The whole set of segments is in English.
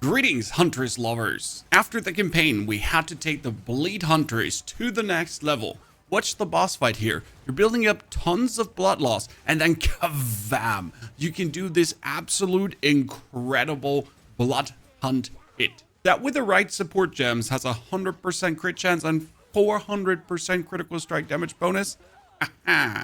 Greetings, Huntress lovers! After the campaign, we had to take the Bleed Huntress to the next level. Watch the boss fight here. You're building up tons of blood loss, and then kavam! You can do this absolute incredible blood hunt hit. That with the right support gems has a 100% crit chance and 400% critical strike damage bonus.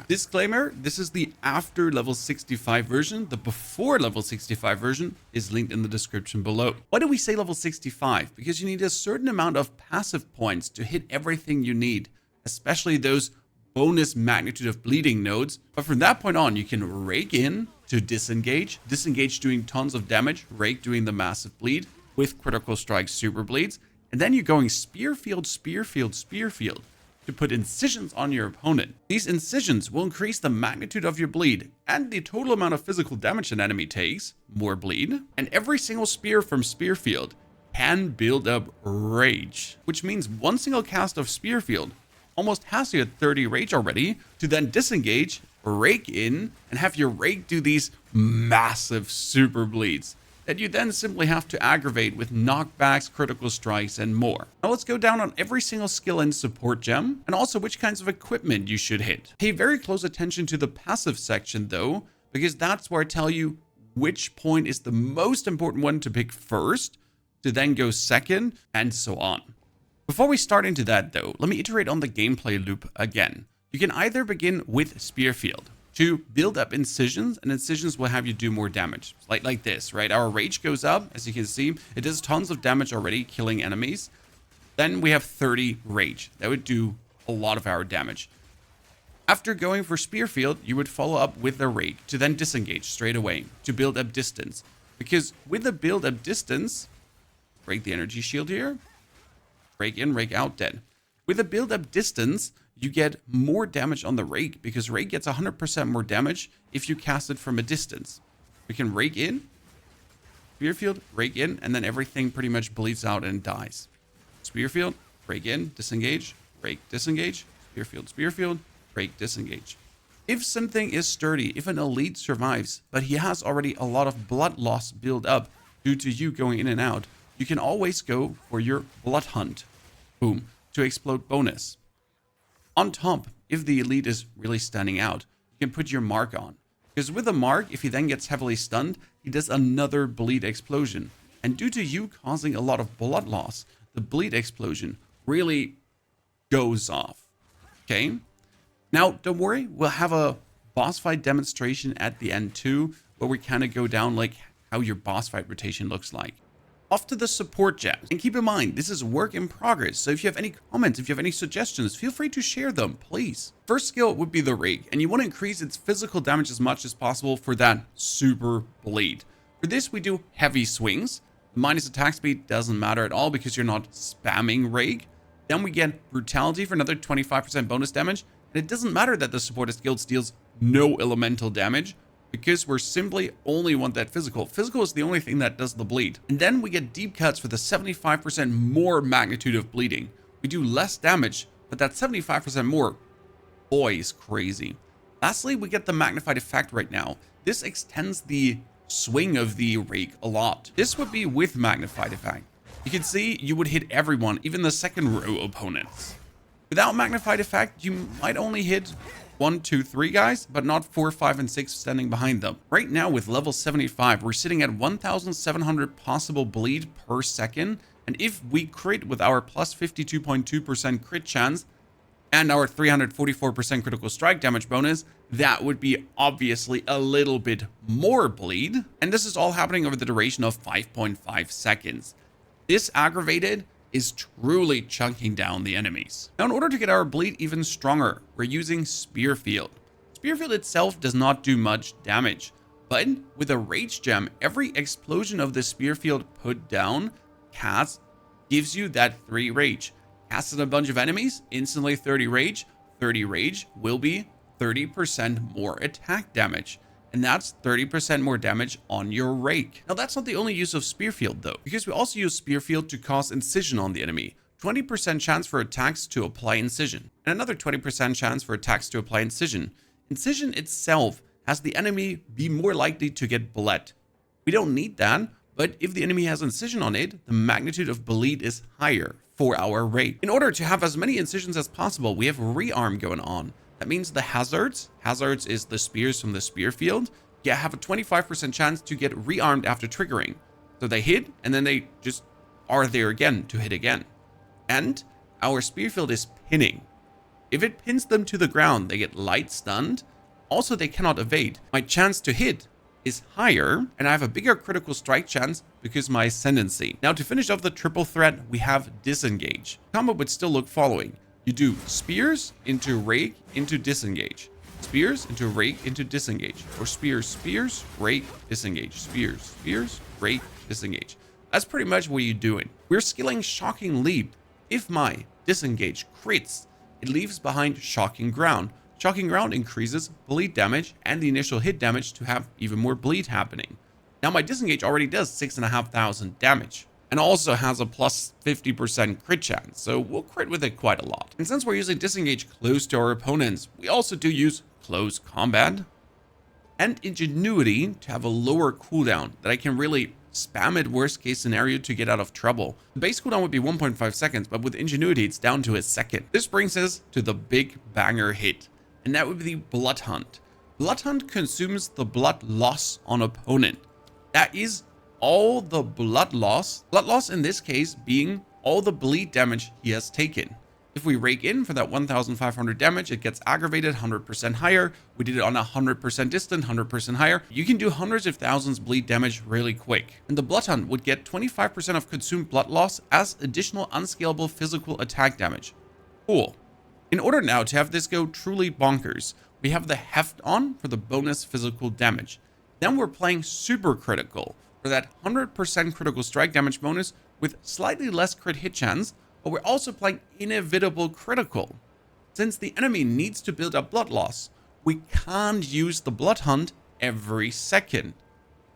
Disclaimer, this is the after level 65 version. The before level 65 version is linked in the description below. Why do we say level 65? Because you need a certain amount of passive points to hit everything you need, especially those bonus magnitude of bleeding nodes. But from that point on, you can rake in to disengage doing tons of damage, rake doing the massive bleed with critical strike super bleeds, and then you're going Spearfield to put incisions on your opponent. These incisions will increase the magnitude of your bleed and the total amount of physical damage an enemy takes, more bleed, and every single spear from Spearfield can build up rage, which means one single cast of Spearfield almost has you at 30 rage already to then disengage, rake in, and have your rake do these massive super bleeds that you then simply have to aggravate with knockbacks, critical strikes, and more. Now let's go down on every single skill and support gem, and also which kinds of equipment you should hit. Pay very close attention to the passive section though, because that's where I tell you which point is the most important one to pick first, to then go second, and so on. Before we start into that though, let me iterate on the gameplay loop again. You can either begin with Spearfield to build up incisions, and incisions will have you do more damage. Like this, right? Our rage goes up, as you can see. It does tons of damage already, killing enemies. Then we have 30 rage. That would do a lot of our damage. After going for Spearfield, you would follow up with the rake to then disengage straight away to build up distance. Because with the build up distance, break the energy shield here, rake in, rake out, dead. With the build up distance, you get more damage on the rake because rake gets 100% more damage if you cast it from a distance. We can rake in, Spearfield, rake in, and then everything pretty much bleeds out and dies. Spearfield, rake in, disengage, rake, disengage, Spearfield, rake, disengage. If something is sturdy, if an elite survives, but he has already a lot of blood loss built up due to you going in and out, you can always go for your blood hunt. Boom, to explode bonus. On top, if the elite is really standing out, you can put your mark on. Because with the mark, if he then gets heavily stunned, he does another bleed explosion. And due to you causing a lot of blood loss, the bleed explosion really goes off. Okay? Now, don't worry, we'll have a boss fight demonstration at the end too, where we kind of go down like how your boss fight rotation looks like. Off to the support gems. And keep in mind, this is work in progress, so if you have any comments, if you have any suggestions, feel free to share them, please. First skill would be the rake, and you want to increase its physical damage as much as possible for that super bleed. For this, we do heavy swings. Minus attack speed doesn't matter at all because you're not spamming rake. Then we get brutality for another 25% bonus damage, and it doesn't matter that the supported skill deals no elemental damage, because we're simply only want that physical. Physical is the only thing that does the bleed. And then we get deep cuts for the 75% more magnitude of bleeding. We do less damage, but that 75% more, boy, is crazy. Lastly, we get the magnified effect right now. This extends the swing of the rake a lot. This would be with magnified effect. You can see you would hit everyone, even the second row opponents. Without magnified effect, you might only hit 1, 2, 3 guys, but not 4, 5, and 6 standing behind them. Right now with level 75, we're sitting at 1,700 possible bleed per second. And if we crit with our plus 52.2% crit chance and our 344% critical strike damage bonus, that would be obviously a little bit more bleed. And this is all happening over the duration of 5.5 seconds. This aggravated is truly chunking down the enemies. Now, in order to get our bleed even stronger, we're using Spearfield. Spearfield itself does not do much damage, but with a rage gem, every explosion of the Spearfield put down gives you that 3 rage. Cast at a bunch of enemies, instantly 30 rage. 30 rage will be 30% more attack damage. And that's 30% more damage on your rake. Now, that's not the only use of Spearfield though, because we also use Spearfield to cause incision on the enemy. 20% chance for attacks to apply incision, and another 20% chance for attacks to apply incision. Incision itself has the enemy be more likely to get bled. We don't need that, But if the enemy has incision on it, the magnitude of bleed is higher for our rate. In order to have as many incisions as possible, we have rearm going on. That means the hazards is the spears from the Spearfield, have a 25% chance to get rearmed after triggering. So they hit, and then they just are there again to hit again. And our Spearfield is pinning. If it pins them to the ground, they get light stunned. Also, they cannot evade. My chance to hit is higher, and I have a bigger critical strike chance because my ascendancy. Now, to finish off the triple threat, we have disengage. Combo would still look following. You do spears into rake into disengage. Spears into rake into disengage. Or spears, spears, rake, disengage. Spears, spears, rake, disengage. That's pretty much what you're doing. We're skilling Shocking Leap. If my disengage crits, it leaves behind Shocking Ground. Shocking Ground increases bleed damage and the initial hit damage to have even more bleed happening. Now my disengage already does 6,500 damage and also has a plus 50% crit chance, so we'll crit with it quite a lot. And since we're using disengage close to our opponents, we also do use close combat and ingenuity to have a lower cooldown that I can really spam it worst case scenario to get out of trouble. The base cooldown would be 1.5 seconds, but with ingenuity it's down to a second. This brings us to the big banger hit, and that would be the Blood Hunt. Blood Hunt consumes the blood loss on opponent. That is all the blood loss in this case being all the bleed damage he has taken. If we rake in for that 1,500 damage, it gets aggravated 100% higher. We did it on 100% distant, 100% higher. You can do hundreds of thousands bleed damage really quick. And the Blood Hunt would get 25% of consumed blood loss as additional unscalable physical attack damage. Cool. In order now to have this go truly bonkers, we have the heft on for the bonus physical damage. Then we're playing super critical for that 100% critical strike damage bonus with slightly less crit hit chance, but we're also playing inevitable critical. Since the enemy needs to build up blood loss, we can't use the Blood Hunt every second,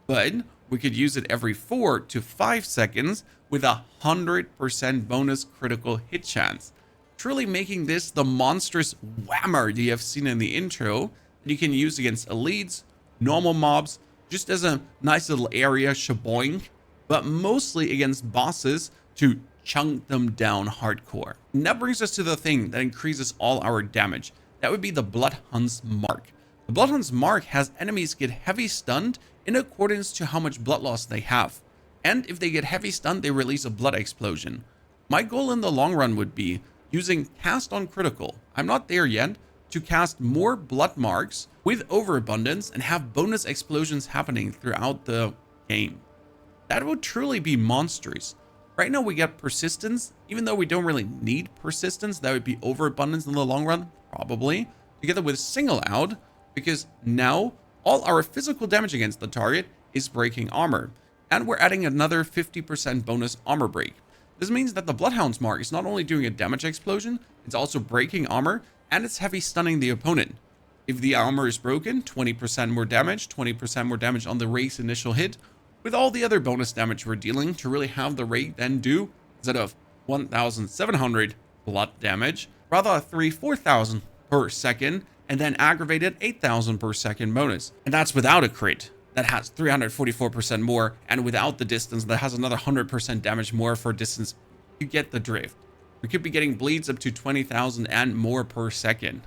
but we could use it every 4 to 5 seconds with 100% bonus critical hit chance, truly making this the monstrous whammer that you have seen in the intro that you can use against elites, normal mobs, just as a nice little area shaboing, but mostly against bosses to chunk them down hardcore. And that brings us to the thing that increases all our damage. That would be the Blood Hunt's Mark. The Blood Hunt's Mark has enemies get heavy stunned in accordance to how much blood loss they have. And if they get heavy stunned, they release a blood explosion. My goal in the long run would be using cast on critical. I'm not there yet, to cast more blood marks with overabundance and have bonus explosions happening throughout the game. That would truly be monstrous. Right now we get persistence, even though we don't really need persistence. That would be overabundance in the long run, probably, together with single out, because now all our physical damage against the target is breaking armor, and we're adding another 50% bonus armor break. This means that the Bloodhound's Mark is not only doing a damage explosion, it's also breaking armor, and it's heavy stunning the opponent. If the armor is broken, 20% more damage, 20% more damage on the race initial hit, with all the other bonus damage we're dealing to really have the rate then do, instead of 1,700 blood damage, rather 4,000 per second, and then aggravated 8,000 per second bonus. And that's without a crit that has 344% more, and without the distance that has another 100% damage more for distance. You get the drift. We could be getting bleeds up to 20,000 and more per second.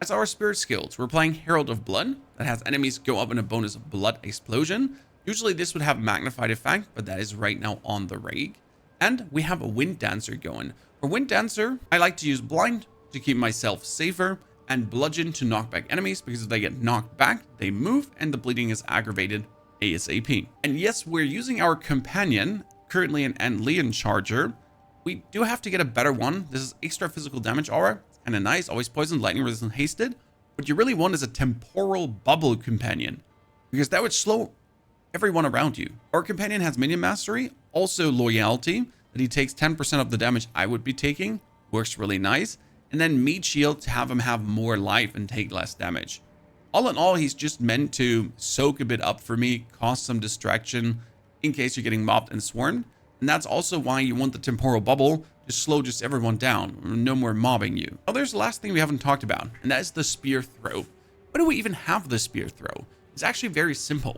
As our spirit skills, we're playing Herald of Blood that has enemies go up in a bonus blood explosion. Usually this would have magnified effect, but that is right now on the rake. And we have a Wind Dancer going. For Wind Dancer, I like to use Blind to keep myself safer, and Bludgeon to knock back enemies, because if they get knocked back, they move and the bleeding is aggravated ASAP. And yes, we're using our companion, currently an Leon Charger. We do have to get a better one. This is extra physical damage aura. It's kind of nice, always poison, lightning resistant, hasted. What you really want is a temporal bubble companion, because that would slow everyone around you. Our companion has minion mastery, also loyalty, that he takes 10% of the damage I would be taking, works really nice, and then meat shield to have him have more life and take less damage. All in all, he's just meant to soak a bit up for me, cause some distraction in case you're getting mobbed and swarmed, and that's also why you want the temporal bubble to slow just everyone down, no more mobbing you. Now there's the last thing we haven't talked about, and that is the spear throw. Why do we even have the spear throw? It's actually very simple.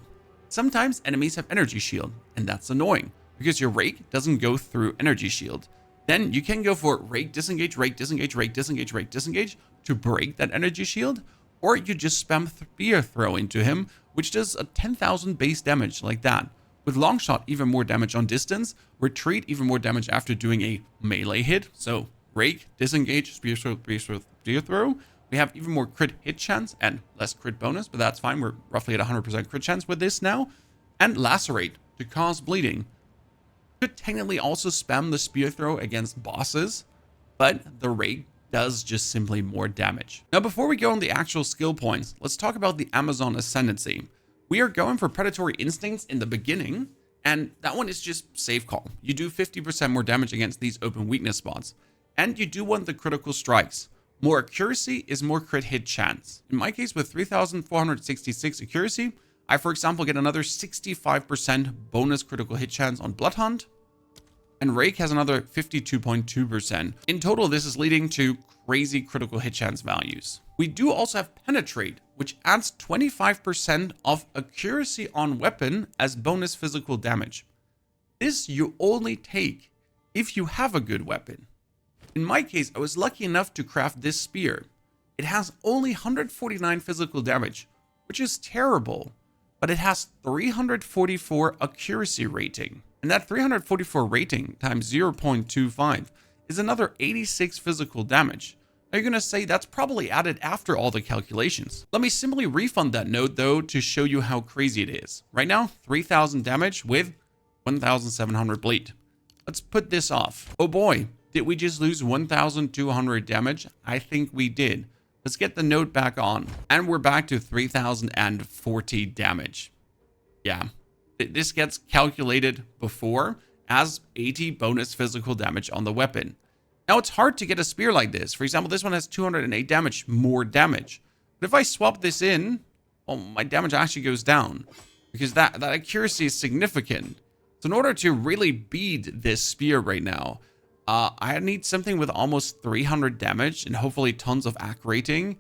Sometimes enemies have energy shield, and that's annoying because your rake doesn't go through energy shield. Then you can go for rake disengage, rake disengage, rake disengage, rake disengage to break that energy shield, or you just spam spear throw into him, which does a 10,000 base damage like that. With long shot, even more damage on distance. Retreat, even more damage after doing a melee hit. So rake, disengage, spear throw. We have even more crit hit chance and less crit bonus, but that's fine. We're roughly at 100% crit chance with this now. And lacerate to cause bleeding. Could technically also spam the spear throw against bosses, but the rake does just simply more damage. Now, before we go on the actual skill points, let's talk about the Amazon Ascendancy. We are going for Predatory Instincts in the beginning, and that one is just safe call. You do 50% more damage against these open weakness spots, and you do want the critical strikes. More accuracy is more crit hit chance. In my case, with 3,466 accuracy, I, for example, get another 65% bonus critical hit chance on Bloodhunt, and Rake has another 52.2%. In total, this is leading to crazy critical hit chance values. We do also have Penetrate, which adds 25% of accuracy on weapon as bonus physical damage. This you only take if you have a good weapon. In my case, I was lucky enough to craft this spear. It has only 149 physical damage, which is terrible, but it has 344 accuracy rating. And that 344 rating times 0.25 is another 86 physical damage. Now you're going to say that's probably added after all the calculations. Let me simply refund that node though to show you how crazy it is. Right now, 3,000 damage with 1,700 bleed. Let's put this off. Oh boy, did we just lose 1,200 damage? I think we did. Let's get the node back on. And we're back to 3,040 damage. Yeah. This gets calculated before as 80 bonus physical damage on the weapon. Now it's hard to get a spear like this. For example, this one has 208 damage, more damage. But if I swap this in, well, my damage actually goes down because that accuracy is significant. So in order to really beat this spear right now, I need something with almost 300 damage and hopefully tons of AC rating.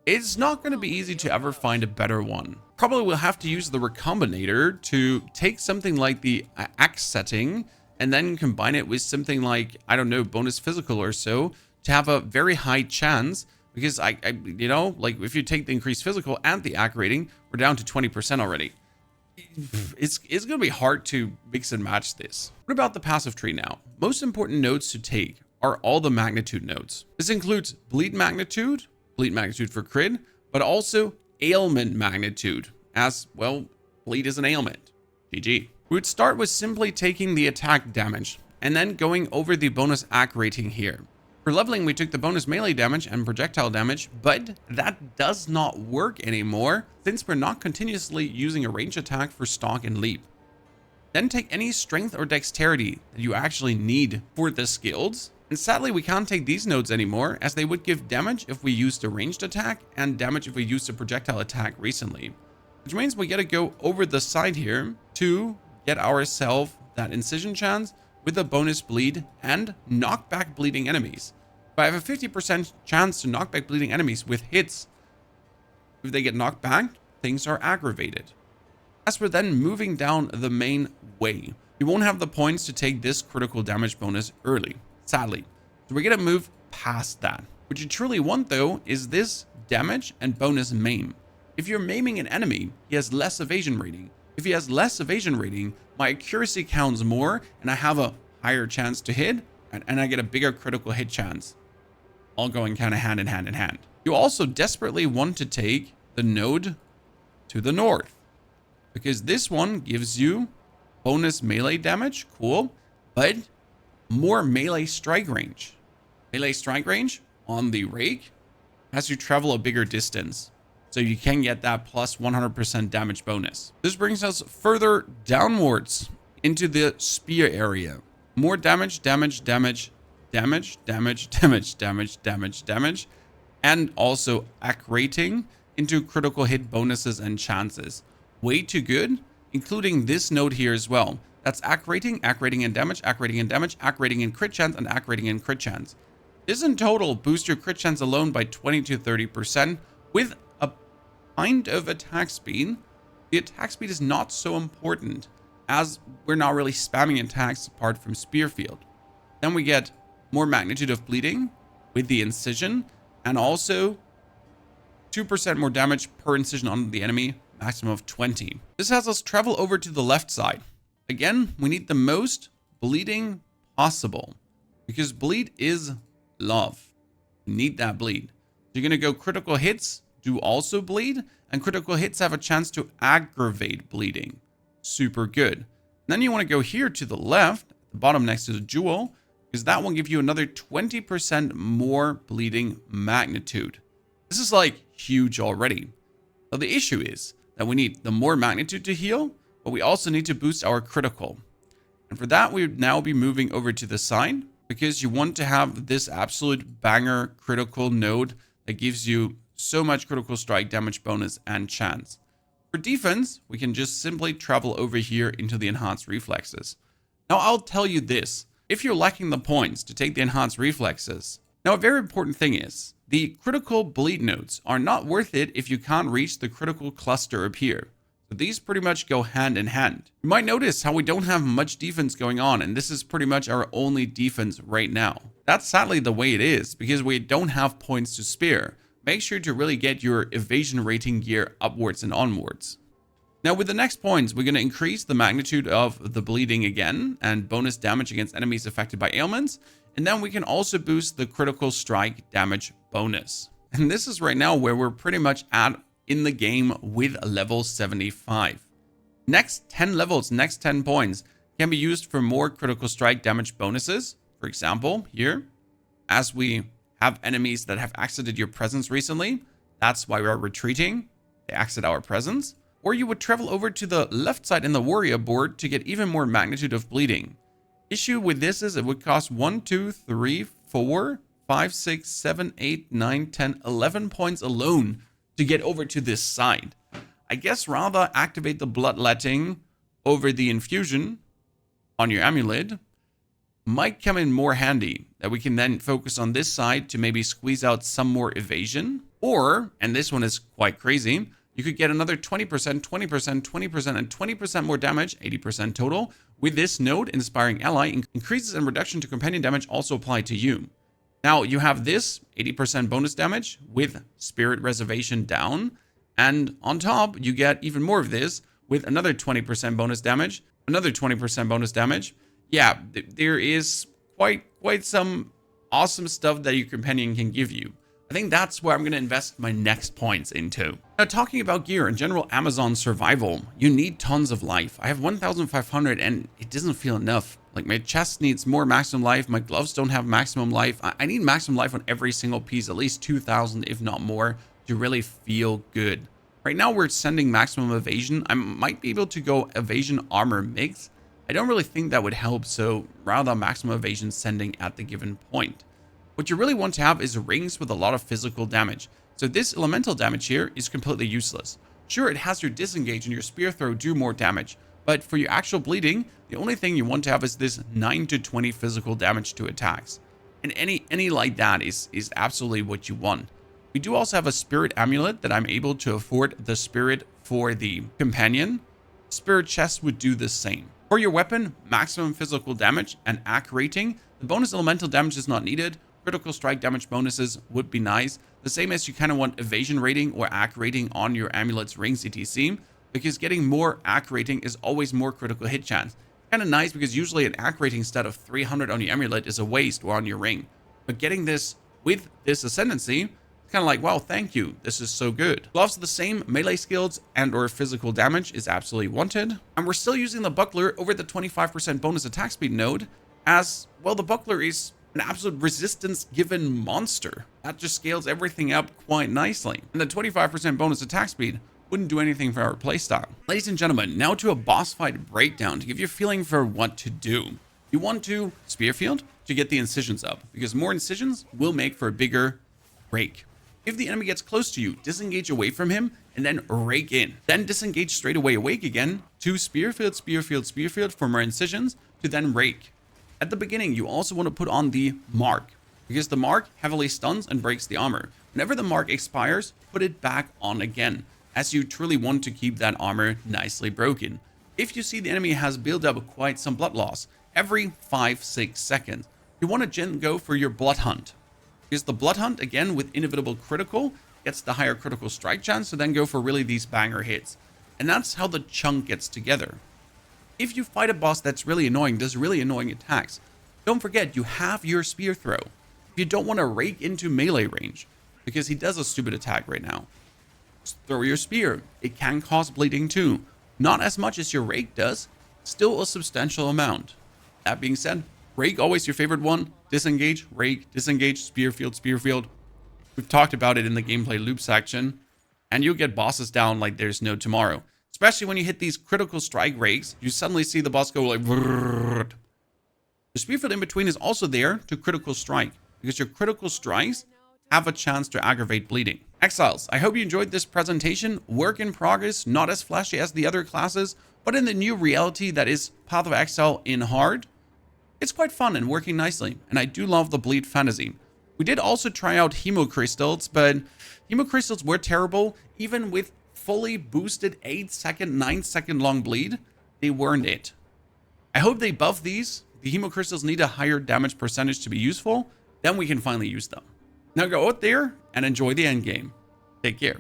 It's not going to be easy to ever find a better one. Probably we'll have to use the Recombinator to take something like the axe setting and then combine it with something like, I don't know, bonus physical or so to have a very high chance. Because you know, like if you take the increased physical and the AC rating, we're down to 20% already. It's going to be hard to mix and match this. What about the passive tree now? Most important nodes to take are all the magnitude nodes. This includes bleed magnitude for crit, but also ailment magnitude, as well, bleed is an ailment. GG. We would start with simply taking the attack damage and then going over the bonus AC rating here. For leveling, we took the bonus melee damage and projectile damage, but that does not work anymore since we're not continuously using a range attack for stalk and leap. Then take any strength or dexterity that you actually need for the skills. And sadly, we can't take these nodes anymore as they would give damage if we used a ranged attack and damage if we used a projectile attack recently. Which means we gotta go over the side here to get ourselves that incision chance with a bonus bleed and knock back bleeding enemies. If I have a 50% chance to knock back bleeding enemies with hits, if they get knocked back, things are aggravated. As we're then moving down the main way, we won't have the points to take this critical damage bonus early, sadly. So we're gonna move past that. What you truly want though is this damage and bonus maim. If you're maiming an enemy, he has less evasion rating. If he has less evasion rating, my accuracy counts more and I have a higher chance to hit and I get a bigger critical hit chance. All going kind of hand in hand. You also desperately want to take the node to the north because this one gives you bonus melee damage, cool, but more melee strike range. Melee strike range on the rake has you travel a bigger distance. So you can get that plus 100% damage bonus. This brings us further downwards into the spear area. More damage, and also AC rating into critical hit bonuses and chances. Way too good, including this node here as well. That's AC rating and damage, AC rating and damage, AC rating and crit chance, and AC rating and crit chance. This in total boosts your crit chance alone by 20 to 30% with a kind of attack speed the attack speed is not so important as we're not really spamming attacks apart from Spearfield. Then we get more magnitude of bleeding with the incision, and also 2% more damage per incision on the enemy, maximum of 20. This has us travel over to the left side. Again, we need the most bleeding possible because bleed is love. You need that bleed. You're going to go critical hits, do also bleed, and critical hits have a chance to aggravate bleeding. Super good. Then you want to go here to the left, the bottom next to the jewel, because that will give you another 20% more bleeding magnitude. This is like huge already. Now the issue is that we need the more magnitude to heal, but we also need to boost our critical. And for that, we would now be moving over to the side because you want to have this absolute banger critical node that gives you so much critical strike damage bonus and chance. For defense, we can just simply travel over here into the enhanced reflexes. Now I'll tell you this, if you're lacking the points to take the enhanced reflexes, now a very important thing is, the critical bleed nodes are not worth it if you can't reach the critical cluster up here. So these pretty much go hand in hand. You might notice how we don't have much defense going on, and this is pretty much our only defense right now. That's sadly the way it is, because we don't have points to spare. Make sure to really get your evasion rating gear upwards and onwards. Now with the next points, we're going to increase the magnitude of the bleeding again, and bonus damage against enemies affected by ailments. And then we can also boost the critical strike damage bonus. And this is right now where we're pretty much at in the game with level 75. Next 10 levels, next 10 points can be used for more critical strike damage bonuses. For example, here, as we have enemies that have exited your presence recently, that's why we're retreating. They exit our presence. Or you would travel over to the left side in the warrior board to get even more magnitude of bleeding. Issue with this is it would cost 1, 2, 3, 4, 5, 6, 7, 8, 9, 10, 11 points alone to get over to this side. I guess rather activate the bloodletting over the infusion on your amulet might come in more handy, that we can then focus on this side to maybe squeeze out some more evasion. Or, and this one is quite crazy, you could get another 20%, 20%, 20%, and 20% more damage, 80% total, with this node, Inspiring Ally. Increases and reduction to companion damage also apply to you. Now, you have this 80% bonus damage with Spirit Reservation down, and on top, you get even more of this with another 20% bonus damage, another 20% bonus damage. Yeah, there is quite some awesome stuff that your companion can give you. I think that's where I'm going to invest my next points into. Now, talking about gear in general, Amazon survival, you need tons of life. I have 1,500 and it doesn't feel enough. Like my chest needs more maximum life. My gloves don't have maximum life. I need maximum life on every single piece, at least 2,000, if not more, to really feel good. Right now, we're sending maximum evasion. I might be able to go evasion armor mix. I don't really think that would help, so rather maximum evasion sending at the given point. What you really want to have is rings with a lot of physical damage. So this elemental damage here is completely useless. Sure, it has your disengage and your spear throw do more damage, but for your actual bleeding, the only thing you want to have is this 9 to 20 physical damage to attacks. And any like that is absolutely what you want. We do also have a spirit amulet that I'm able to afford the spirit for the companion. Spirit chest would do the same. For your weapon, maximum physical damage and AC rating. The bonus elemental damage is not needed. Critical strike damage bonuses would be nice. The same as you kind of want evasion rating or AC rating on your amulet's rings etc. Because getting more AC rating is always more critical hit chance. Kind of nice because usually an AC rating stat of 300 on your amulet is a waste or on your ring. But getting this with this ascendancy, it's kind of like, wow, thank you. This is so good. Gloves are the same. Melee skills and or physical damage is absolutely wanted. And we're still using the buckler over the 25% bonus attack speed node as, well, the buckler is an absolute resistance given monster. That just scales everything up quite nicely. And the 25% bonus attack speed wouldn't do anything for our playstyle. Ladies and gentlemen, now to a boss fight breakdown to give you a feeling for what to do. You want to Spearfield to get the incisions up, because more incisions will make for a bigger rake. If the enemy gets close to you, disengage away from him and then rake in. Then disengage straight away awake again to Spearfield, Spearfield, Spearfield for more incisions to then rake. At the beginning, you also want to put on the mark, because the mark heavily stuns and breaks the armor. Whenever the mark expires, put it back on again. as you truly want to keep that armor nicely broken. If you see the enemy has built up quite some blood loss every 5-6 seconds, you want to go for your blood hunt. Because the blood hunt, again, with inevitable critical, gets the higher critical strike chance, so then go for really these banger hits. And that's how the chunk gets together. If you fight a boss that's really annoying, does really annoying attacks, don't forget you have your spear throw. If you don't want to rake into melee range, because he does a stupid attack right now, just throw your spear. It can cause bleeding too. Not as much as your rake does, still a substantial amount. That being said, rake always your favorite one. Disengage, rake, disengage, Spearfield, Spearfield. We've talked about it in the gameplay loop section, and you'll get bosses down like there's no tomorrow. Especially when you hit these critical strike rakes, you suddenly see the boss go like brrrr. The Spearfield in between is also there to critical strike, because your critical strikes have a chance to aggravate bleeding. Exiles, I hope you enjoyed this presentation. Work in progress, not as flashy as the other classes, but in the new reality that is Path of Exile in hard, it's quite fun and working nicely, and I do love the bleed fantasy. We did also try out hemocrystals, but hemocrystals were terrible. Even with fully boosted 8-second, 9-second long bleed, they weren't it. I hope they buff these. The hemocrystals need a higher damage percentage to be useful, then we can finally use them. Now go out there and enjoy the endgame. Take care.